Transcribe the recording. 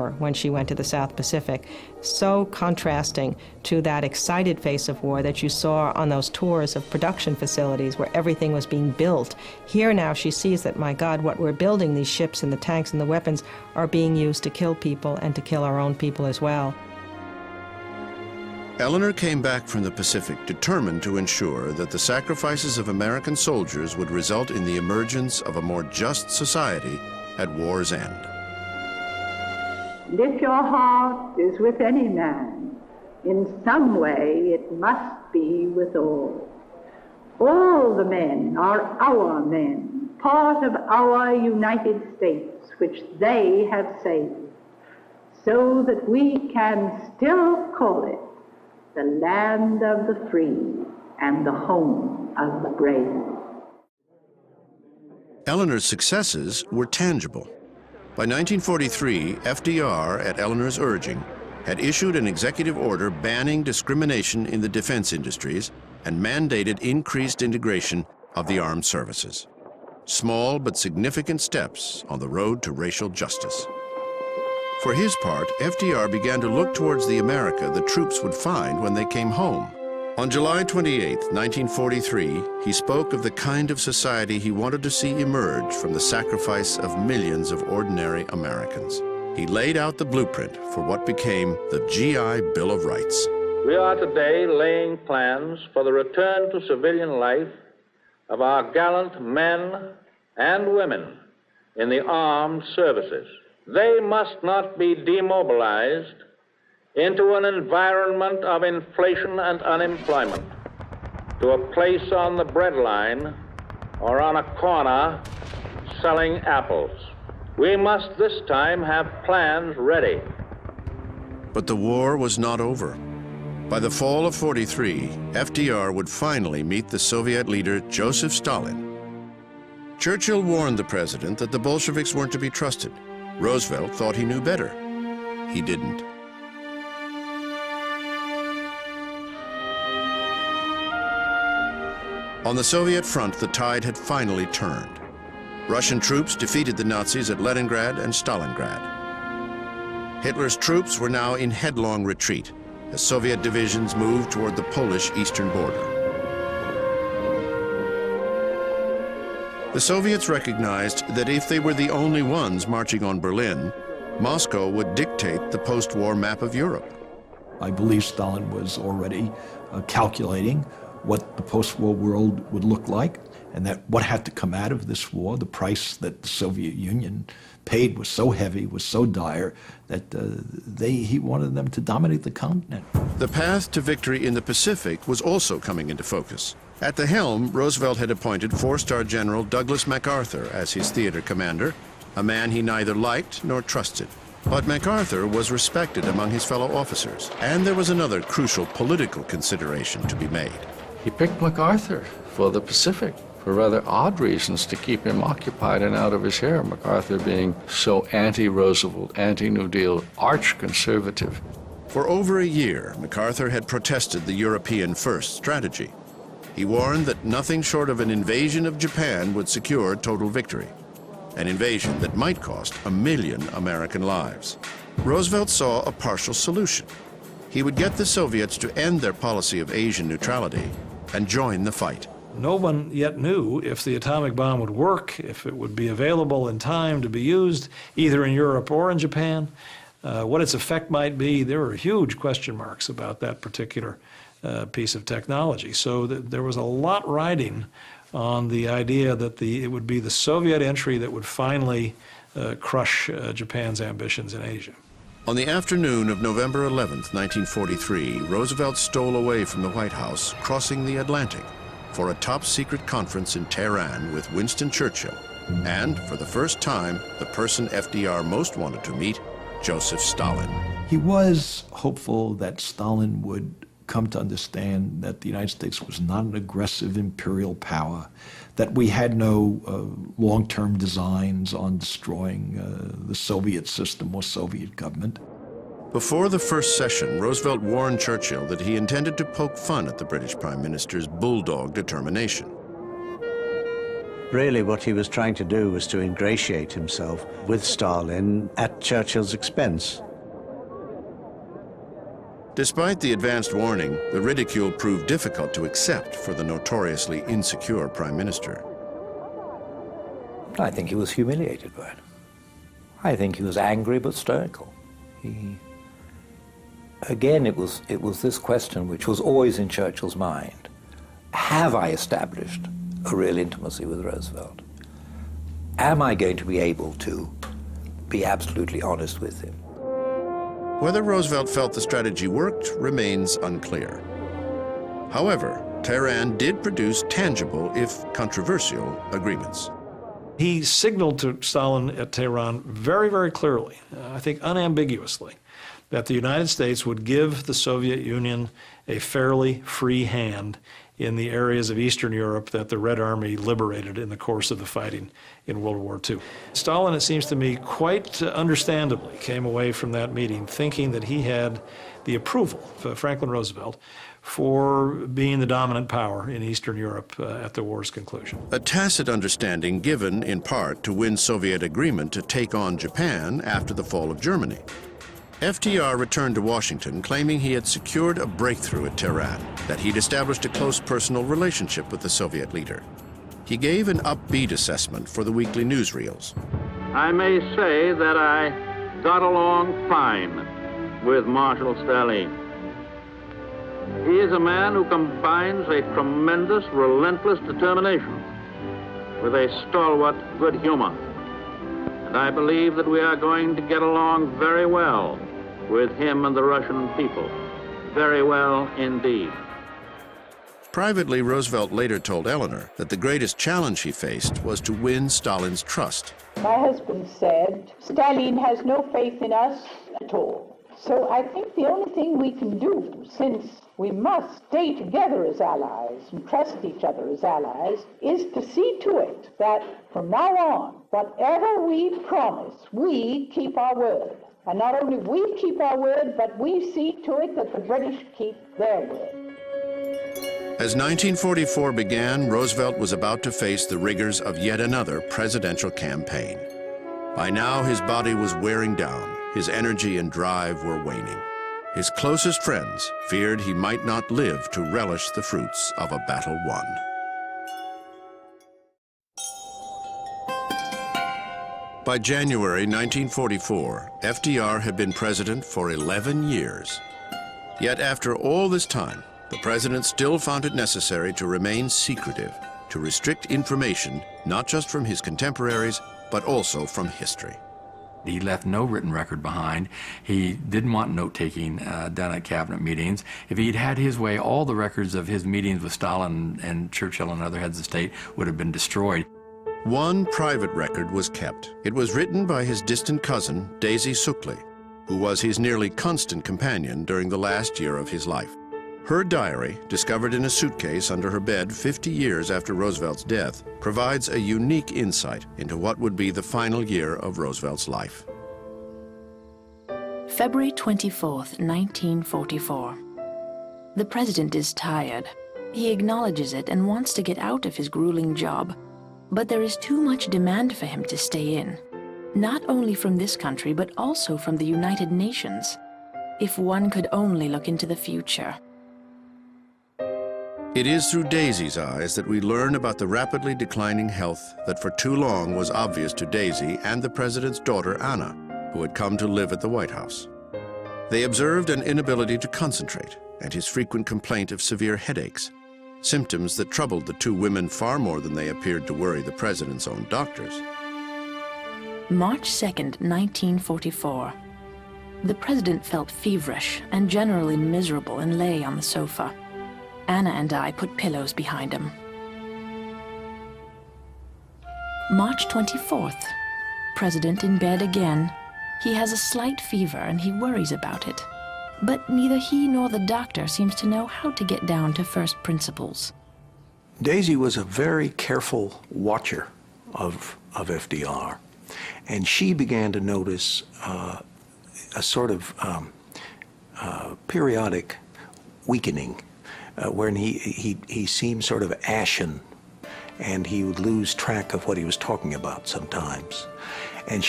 war when she went to the South Pacific, so contrasting to that excited face of war that you saw on those tours of production facilities where everything was being built. Here now she sees that, my God, what we're building, these ships and the tanks and the weapons, are being used to kill people and to kill our own people as well. Eleanor came back from the Pacific determined to ensure that the sacrifices of American soldiers would result in the emergence of a more just society at war's end. And if your heart is with any man, in some way it must be with all. All the men are our men, part of our United States, which they have saved, so that we can still call it the land of the free and the home of the brave. Eleanor's successes were tangible. By 1943, FDR, at Eleanor's urging, had issued an executive order banning discrimination in the defense industries and mandated increased integration of the armed services. Small but significant steps on the road to racial justice. For his part, FDR began to look towards the America the troops would find when they came home. On July 28, 1943, he spoke of the kind of society he wanted to see emerge from the sacrifice of millions of ordinary Americans. He laid out the blueprint for what became the GI Bill of Rights. We are today laying plans for the return to civilian life of our gallant men and women in the armed services. They must not be demobilized into an environment of inflation and unemployment, to a place on the breadline or on a corner selling apples. We must this time have plans ready. But the war was not over. By the fall of '43, FDR would finally meet the Soviet leader Joseph Stalin. Churchill warned the president that the Bolsheviks weren't to be trusted. Roosevelt thought he knew better. He didn't. On the Soviet front, the tide had finally turned. Russian troops defeated the Nazis at Leningrad and Stalingrad. Hitler's troops were now in headlong retreat as Soviet divisions moved toward the Polish eastern border. The Soviets recognized that if they were the only ones marching on Berlin, Moscow would dictate the post-war map of Europe. I believe Stalin was already calculating what the post-war world would look like, and that what had to come out of this war, the price that the Soviet Union paid was so heavy, was so dire, that he wanted them to dominate the continent. The path to victory in the Pacific was also coming into focus. At the helm, Roosevelt had appointed four-star General Douglas MacArthur as his theater commander, a man he neither liked nor trusted. But MacArthur was respected among his fellow officers, and there was another crucial political consideration to be made. He picked MacArthur for the Pacific for rather odd reasons to keep him occupied and out of his hair, MacArthur being so anti-Roosevelt, anti-New Deal, arch-conservative. For over a year, MacArthur had protested the European First strategy. He warned that nothing short of an invasion of Japan would secure total victory, an invasion that might cost 1 million American lives. Roosevelt saw a partial solution. He would get the Soviets to end their policy of Asian neutrality and join the fight. No one yet knew if the atomic bomb would work, if it would be available in time to be used, either in Europe or in Japan, what its effect might be. There were huge question marks about that particular piece of technology. So there was a lot riding on the idea that it would be the Soviet entry that would finally crush Japan's ambitions in Asia. On the afternoon of November 11, 1943, Roosevelt stole away from the White House, crossing the Atlantic, for a top-secret conference in Tehran with Winston Churchill, and, for the first time, the person FDR most wanted to meet, Joseph Stalin. He was hopeful that Stalin would come to understand that the United States was not an aggressive imperial power, that we had no long-term designs on destroying the Soviet system or Soviet government. Before the first session, Roosevelt warned Churchill that he intended to poke fun at the British Prime Minister's bulldog determination. Really, what he was trying to do was to ingratiate himself with Stalin at Churchill's expense. Despite the advanced warning, the ridicule proved difficult to accept for the notoriously insecure prime minister. I think he was humiliated by it. I think he was angry but stoical. Again, it was this question which was always in Churchill's mind. Have I established a real intimacy with Roosevelt? Am I going to be able to be absolutely honest with him? Whether Roosevelt felt the strategy worked remains unclear. However, Tehran did produce tangible, if controversial, agreements. He signaled to Stalin at Tehran very, very clearly, I think unambiguously, that the United States would give the Soviet Union a fairly free hand in the areas of Eastern Europe that the Red Army liberated in the course of the fighting in World War II. Stalin, it seems to me, quite understandably came away from that meeting thinking that he had the approval of Franklin Roosevelt for being the dominant power in Eastern Europe at the war's conclusion. A tacit understanding given, in part, to win Soviet agreement to take on Japan after the fall of Germany. FDR returned to Washington claiming he had secured a breakthrough at Tehran, that he'd established a close personal relationship with the Soviet leader. He gave an upbeat assessment for the weekly newsreels. I may say that I got along fine with Marshal Stalin. He is a man who combines a tremendous, relentless determination with a stalwart good humor. And I believe that we are going to get along very well with him and the Russian people. Very well indeed. Privately, Roosevelt later told Eleanor that the greatest challenge he faced was to win Stalin's trust. My husband said, Stalin has no faith in us at all. So I think the only thing we can do, since we must stay together as allies and trust each other as allies, is to see to it that from now on, whatever we promise, we keep our word. And not only we keep our word, but we see to it that the British keep their word. As 1944 began, Roosevelt was about to face the rigors of yet another presidential campaign. By now, his body was wearing down. His energy and drive were waning. His closest friends feared he might not live to relish the fruits of a battle won. By January 1944, FDR had been president for 11 years. Yet after all this time, the president still found it necessary to remain secretive, to restrict information not just from his contemporaries, but also from history. He left no written record behind. He didn't want note-taking done at cabinet meetings. If he'd had his way, all the records of his meetings with Stalin and Churchill and other heads of state would have been destroyed. One private record was kept. It was written by his distant cousin, Daisy Suckley, who was his nearly constant companion during the last year of his life. Her diary, discovered in a suitcase under her bed 50 years after Roosevelt's death, provides a unique insight into what would be the final year of Roosevelt's life. February 24th, 1944. The president is tired. He acknowledges it and wants to get out of his grueling job. But there is too much demand for him to stay in, not only from this country, but also from the United Nations. If one could only look into the future. It is through Daisy's eyes that we learn about the rapidly declining health that for too long was obvious to Daisy and the president's daughter, Anna, who had come to live at the White House. They observed an inability to concentrate and his frequent complaint of severe headaches, symptoms that troubled the two women far more than they appeared to worry the president's own doctors. March 2nd, 1944. The president felt feverish and generally miserable and lay on the sofa. Anna and I put pillows behind him. March 24th. President in bed again. He has a slight fever and he worries about it. But neither he nor the doctor seems to know how to get down to first principles. Daisy was a very careful watcher of FDR, and she began to notice a sort of periodic weakening, wherein he seemed sort of ashen and he would lose track of what he was talking about sometimes. And